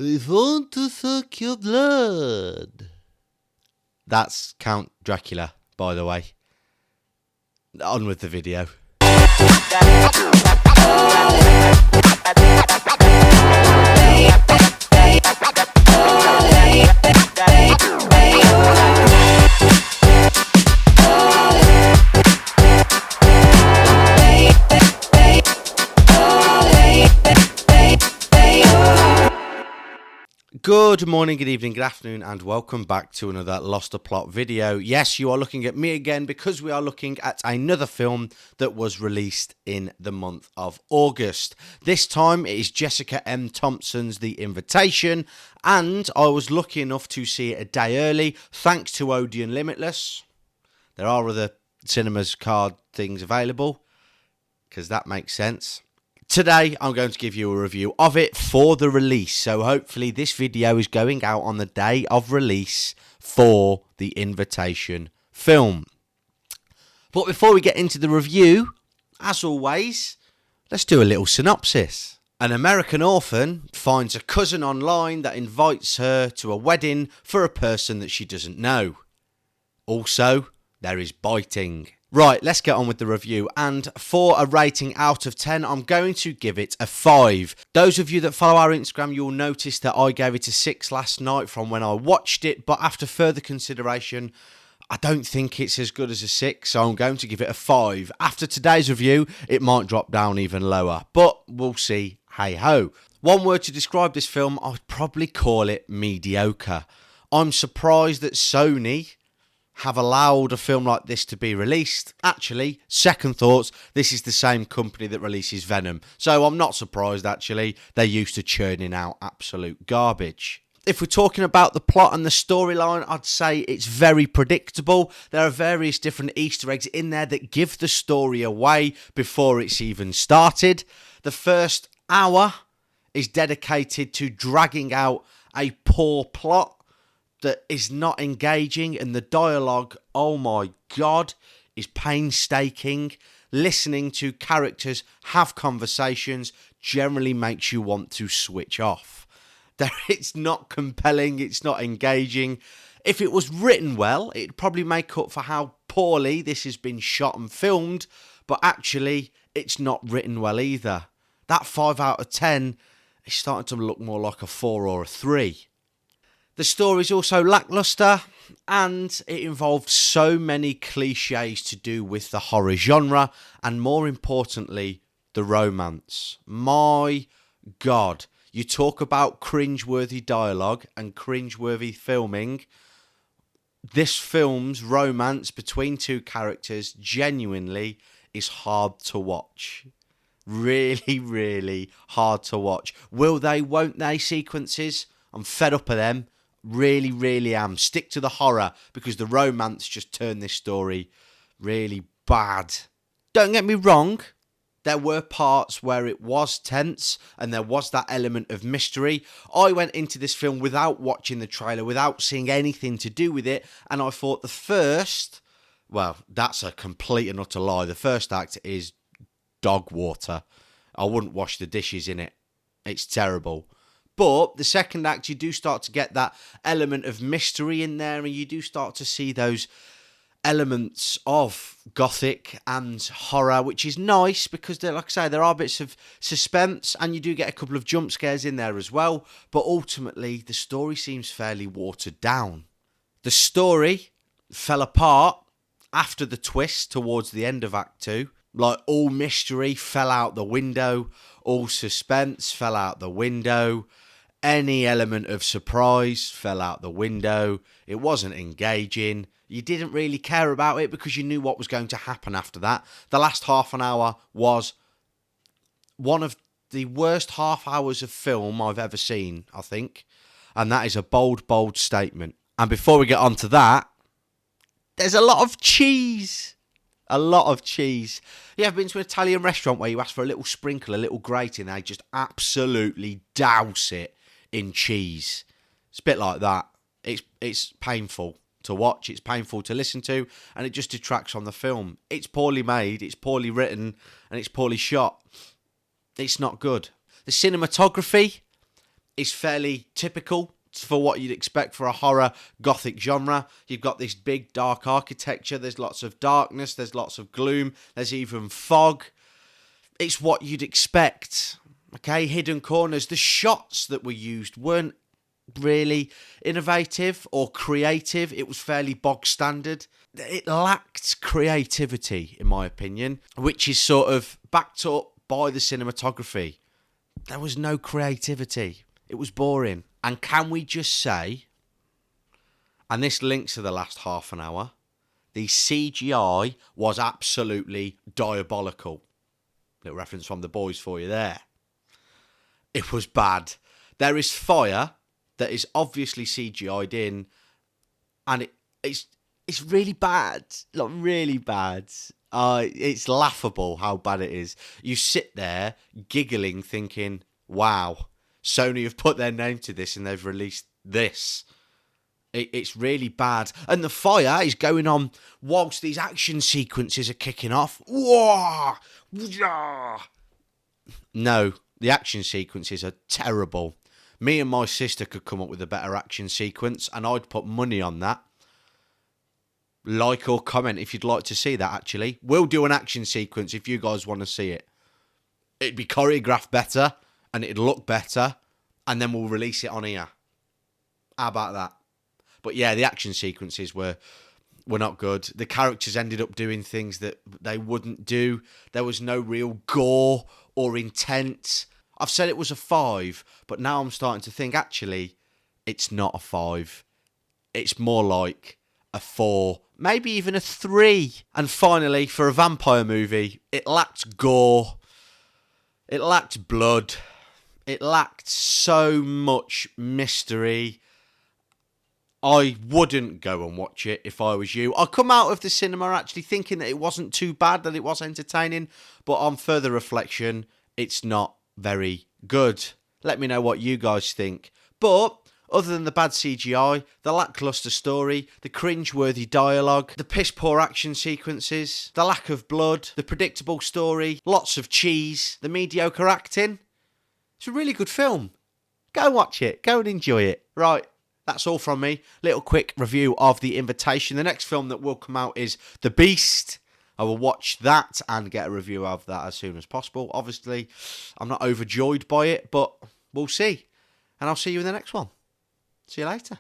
I want to suck your blood. That's Count Dracula, by the way. On with the video. Good morning, good evening, good afternoon, and welcome back to another Lost a Plot video. Yes, you are looking at me again because we are looking at another film that was released in the month of August. This time it is Jessica M. Thompson's The Invitation, and I was lucky enough to see it a day early thanks to Odeon Limitless. There are other cinemas card things available because that makes sense. Today, I'm going to give you a review of it for the release. So hopefully this video is going out on the day of release for The Invitation film. But before we get into the review, as always, let's do a little synopsis. An American orphan finds a cousin online that invites her to a wedding for a person that she doesn't know. Also, there is biting. Right, let's get on with the review, and for a rating out of 10, I'm going to give it a 5. Those of you that follow our Instagram, you'll notice that I gave it a 6 last night from when I watched it, but after further consideration, I don't think it's as good as a 6, so I'm going to give it a 5. After today's review, it might drop down even lower, but we'll see, hey-ho. One word to describe this film, I'd probably call it mediocre. I'm surprised that Sony have allowed a film like this to be released. Actually, second thoughts, this is the same company that releases Venom. So I'm not surprised, actually. They're used to churning out absolute garbage. If we're talking about the plot and the storyline, I'd say it's very predictable. There are various different Easter eggs in there that give the story away before it's even started. The first hour is dedicated to dragging out a poor plot that is not engaging, and the dialogue, oh my god, is painstaking. Listening to characters have conversations generally makes you want to switch off. It's not compelling, it's not engaging. If it was written well, it'd probably make up for how poorly this has been shot and filmed, but actually, it's not written well either. That 5 out of 10 is starting to look more like a 4 or a 3. The story's also lackluster, and it involves so many cliches to do with the horror genre, and more importantly, the romance. My God, you talk about cringeworthy dialogue and cringeworthy filming. This film's romance between two characters genuinely is hard to watch. Really, really hard to watch. Will they, won't they sequences? I'm fed up of them. Really, really am. Stick to the horror, because the romance just turned this story really bad. Don't get me wrong, there were parts where it was tense and there was that element of mystery. I went into this film without watching the trailer, without seeing anything to do with it, and I thought the first, well, that's a complete and utter lie. The first act is dog water. I wouldn't wash the dishes in it. It's terrible. But the second act, you do start to get that element of mystery in there, and you do start to see those elements of gothic and horror, which is nice because, like I say, there are bits of suspense, and you do get a couple of jump scares in there as well. But ultimately, the story seems fairly watered down. The story fell apart after the twist towards the end of Act 2. Like, all mystery fell out the window, all suspense fell out the window. Any element of surprise fell out the window. It wasn't engaging. You didn't really care about it because you knew what was going to happen after that. The last half an hour was one of the worst half hours of film I've ever seen, I think. And that is a bold, bold statement. And before we get on to that, there's a lot of cheese. A lot of cheese. You ever been to an Italian restaurant where you ask for a little sprinkle, a little grating, and they just absolutely douse it in cheese? It's a bit like that. It's painful to watch, it's painful to listen to, and it just detracts from the film. It's poorly made, it's poorly written, and it's poorly shot. It's not good. The cinematography is fairly typical for what you'd expect for a horror gothic genre. You've got this big dark architecture, there's lots of darkness, there's lots of gloom, there's even fog. It's what you'd expect. Okay, hidden corners. The shots that were used weren't really innovative or creative. It was fairly bog standard. It lacked creativity, in my opinion, which is sort of backed up by the cinematography. There was no creativity. It was boring. And can we just say, and this links to the last half an hour, the CGI was absolutely diabolical. Little reference from the boys for you there. It was bad. There is fire that is obviously CGI'd in, and it's really bad. Like, really bad. It's laughable how bad it is. You sit there giggling thinking, wow, Sony have put their name to this and they've released this. It's really bad. And the fire is going on whilst these action sequences are kicking off. Whoa! No, the action sequences are terrible. Me and my sister could come up with a better action sequence, and I'd put money on that. Like or comment if you'd like to see that, actually. We'll do an action sequence if you guys want to see it. It'd be choreographed better, and it'd look better, and then we'll release it on here. How about that? But yeah, the action sequences were not good. The characters ended up doing things that they wouldn't do. There was no real gore or intent. I've said it was a 5, but now I'm starting to think, actually, it's not a 5. It's more like a 4, maybe even a 3. And finally, for a vampire movie, it lacked gore. It lacked blood. It lacked so much mystery. I wouldn't go and watch it if I was you. I come out of the cinema actually thinking that it wasn't too bad, that it was entertaining, but on further reflection, it's not very good. Let me know what you guys think. But other than the bad CGI, the lacklustre story, the cringe-worthy dialogue, the piss-poor action sequences, the lack of blood, the predictable story, lots of cheese, the mediocre acting, it's a really good film. Go and watch it. Go and enjoy it. Right. That's all from me. Little quick review of The Invitation. The next film that will come out is The Beast. I will watch that and get a review of that as soon as possible. Obviously, I'm not overjoyed by it, but we'll see. And I'll see you in the next one. See you later.